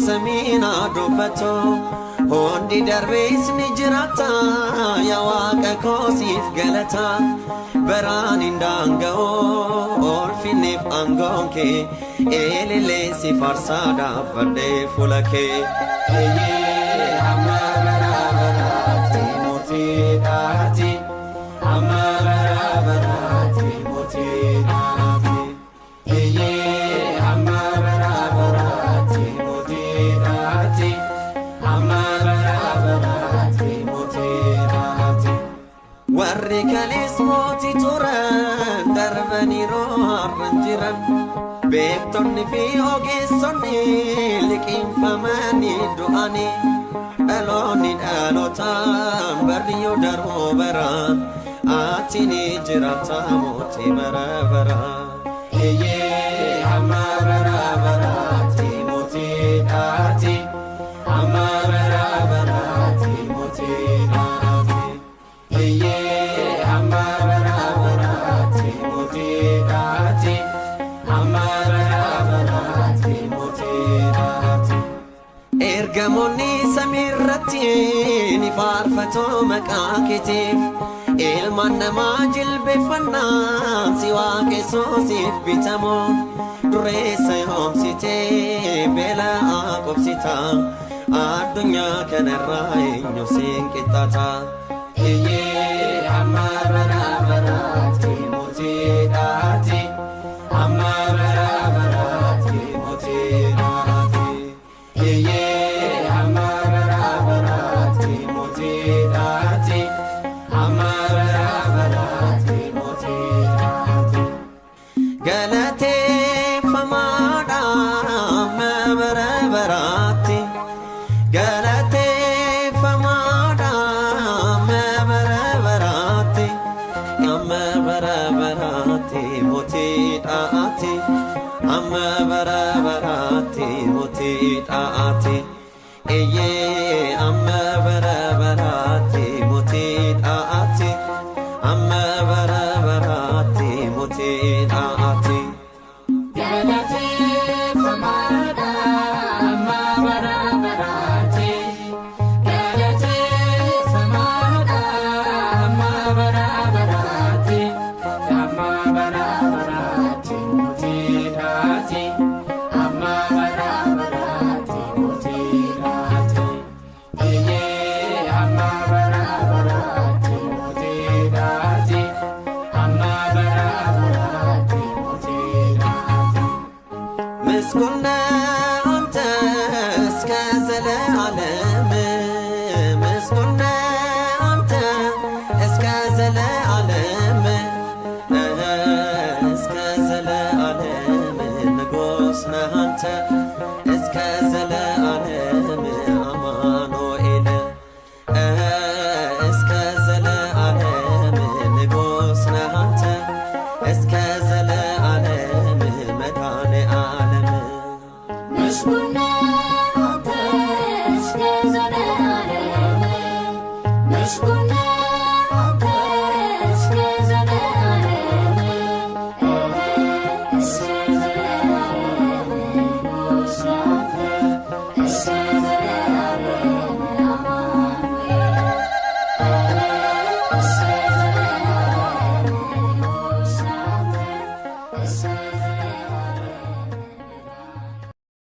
Samina dubato hondi darbis nijrata ya waqa kosif galata baran indangao orfinif angonke elele si farsada fade fulake eye amma barati moti dati amma barati moti dati eye amma barati warri kalismoti turan darbani rohan jiran beektonni fi ogeessonni liqiin famani du'ani dhaloonni dhalotaan barriyyoo darboo bara atini jirata mooti bara bara eyyee amma bara baraati mooti dhaati amma bara baraati mooti dhaati eyyee amma bara baraati mooti dhaati amma bara baraati mooti dhaati ergamoonni samiirratti ni faarfatoo maqaa keetiif ilmaan namaa jilbeeffannaan si waaqessuuf bitamoo dureessa yoomsitee beelaa qobsita addunyaa kanarraa eenyu siin qixxaata eeyyee amma bara baraati mootii dhaati amma bara baraati mootii dhaati eeyyee amma bara baraati mootii dhaati amma bara baraati mootii dhaati galateeffamaadha amma bara baraatti galateeffamaadha amma bara baraatti amma bara baraatti mootii dhaati amma bara baraatti mootii dhaati eeyyee amma bara baraatti mootii dhaati amma bara baraatti mootii dhaati galateeffamaadha amma bara baraatti galateeffamaadha amma bara baraatti ጉስቁልና